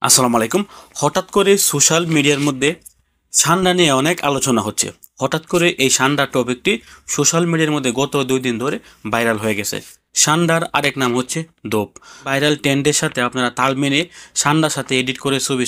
আসসালামু আলাইকুম। হঠাৎ করে সোশ্যাল মিডিয়ার মধ্যে সান্ডা নিয়ে অনেক আলোচনা হচ্ছে। হঠাৎ করে এই সান্ডা টপিকটি সোশ্যাল মিডিয়ার মধ্যে গত 2 দিন ধরে ভাইরাল হয়ে গেছে। সান্ডার আরেক নাম হচ্ছে দোপ। ভাইরাল ট্রেন্ডের সাথে আপনারা তাল মেনে সান্ডার সাথে এডিট করে ছবি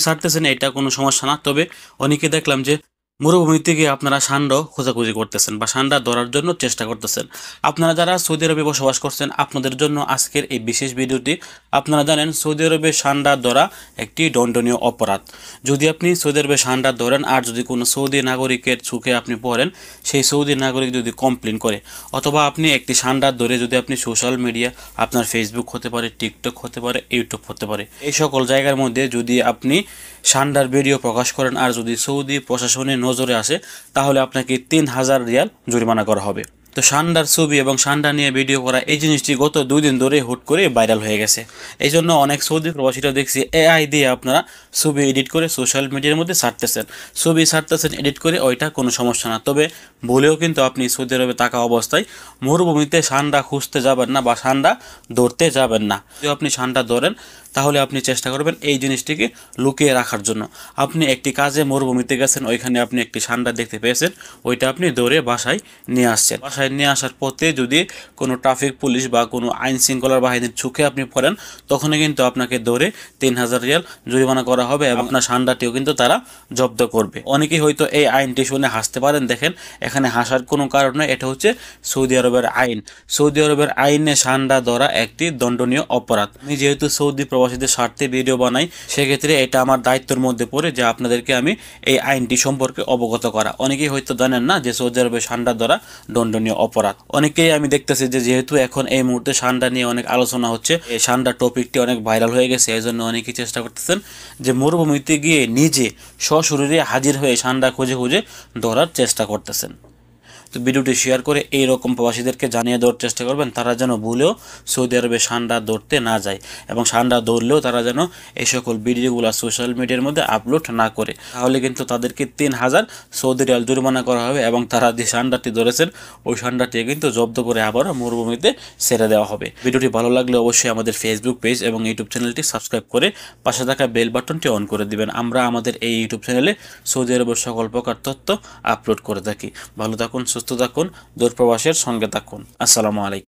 ছাড়তেছেন, এটা কোনো সমস্যা না। তবে অনেকে দেখলাম যে মরুভূমিতে গিয়ে আপনারা ষান্ড খোঁজাখুঁজি করতেছেন বা ষান্ডা ধরার জন্য চেষ্টা করতেছেন। আপনারা যারা সৌদি আরবে বসবাস করছেন, আপনাদের জন্য আজকের এই বিশেষ ভিডিওটি। আপনারা জানেন সৌদি আরবে ষান্ডা ধরা একটি দণ্ডনীয় অপরাধ। যদি আপনি সৌদি আরবে ষান্ডা ধরেন আর যদি কোনো সৌদি নাগরিকের চোখে আপনি পড়েন, সেই সৌদি নাগরিক যদি কমপ্লেন করে অথবা আপনি একটি ষান্ডা ধরে যদি আপনি সোশ্যাল মিডিয়া, আপনার ফেসবুক হতে পারে, টিকটক হতে পারে, ইউটিউব হতে পারে, এই সকল জায়গার মধ্যে যদি আপনি ষান্ডার ভিডিও প্রকাশ করেন আর যদি সৌদি প্রশাসনের নজরে আসে, তাহলে আপনাকে 3,000 রিয়াল জরিমানা করা হবে। তো ষান্ডার ছবি এবং ষান্ডা নিয়ে ভিডিও করা এই জিনিসটি গত 2 দিন ধরে হুট করে ভাইরাল হয়ে গেছে। এই জন্য অনেক সৌদি প্রবাসীরা দেখছি এআই দিয়ে আপনারা ছবি এডিট করে সোশ্যাল মিডিয়ার মধ্যে ছাড়তেছেন এডিট করে, ওইটা কোনো সমস্যা না। তবে ভুলেও কিন্তু আপনি সৌদি আরবে থাকা অবস্থায় মরুভূমিতে ষান্ডা খুঁজতে যাবেন না বা ষান্ডা ধরতে যাবেন না। যদি আপনি ষান্ডা ধরেন, তাহলে আপনি চেষ্টা করবেন এই জিনিসটিকে লুকিয়ে রাখার জন্য। আপনি একটি কাজে মরুভূমিতে গেছেন, ওইখানে আপনি একটি ষান্ডা দেখতে পেয়েছেন, ওইটা আপনি ধরে বাসায় নিয়ে আসছেন। বাসায় নিয়ে আসার পথে যদি কোনো ট্রাফিক পুলিশ বা কোনো আইন শৃঙ্খলার বাহিনীর চোখে আপনি পড়েন, তখনই কিন্তু আপনাকে ধরে 3,000 রিয়াল জরিমানা করা হবে এবং আপনার ষান্ডাটিও কিন্তু তারা জব্দ করবে। অনেকেই হয়তো এই আইনটি শুনে হাসতে পারেন। দেখেন, এখানে হাসার কোনো কারণ নয়, এটা হচ্ছে সৌদি আরবের আইন। সৌদি আরবের আইনে ষান্ডা ধরা একটি দণ্ডনীয় অপরাধ। আমি যেহেতু সৌদি প্রবাসীদের স্বার্থে ভিডিও বানাই, সেক্ষেত্রে এটা আমার দায়িত্বের মধ্যে পড়ে যে আপনাদেরকে আমি এই আইনটি সম্পর্কে অবগত করা। অনেকেই হয়তো জানেন না যে সৌদি আরবে ষান্ডা ধরা দণ্ডনীয় অপরাধ। অনেকেই আমি দেখতেছি যে যেহেতু এখন এই মুহূর্তে ষান্ডা নিয়ে অনেক আলোচনা হচ্ছে, এই ষান্ডা টপিকটি অনেক ভাইরাল হয়ে গেছে, এই জন্য অনেকেই চেষ্টা করতেছেন যে মরুভূমিতে গিয়ে নিজে সশরীরে হাজির হয়ে ষান্ডা খুঁজে খুঁজে ধরার চেষ্টা করতেছেন। তো ভিডিওটি শেয়ার করে এইরকম প্রবাসীদেরকে জানিয়ে দেওয়ার চেষ্টা করবেন, তারা যেন ভুলেও সৌদি আরবে ষান্ডা ধরতে না যায় এবং ষান্ডা ধরলেও তারা যেন এই সকল ভিডিওগুলো সোশ্যাল মিডিয়ার মধ্যে আপলোড না করে। তাহলে কিন্তু তাদেরকে 3,000 সৌদি রিয়াল জরিমানা করা হবে এবং তারা যে ষান্ডাটি ধরেছেন ওই ষান্ডাটি কিন্তু জব্দ করে আবারও মরুভূমিতে ছেড়ে দেওয়া হবে। ভিডিওটি ভালো লাগলে অবশ্যই আমাদের ফেসবুক পেজ এবং ইউটিউব চ্যানেলটি সাবস্ক্রাইব করে পাশে থাকা বেল বাটনটি অন করে দিবেন। আমরা আমাদের এই ইউটিউব চ্যানেলে সৌদি আরবের সকল প্রকার তথ্য আপলোড করে থাকি। ভালো থাকুন, সুস্থ থাকুন, দূর প্রবাসের সঙ্গে থাকুন। আসসালামু আলাইকুম।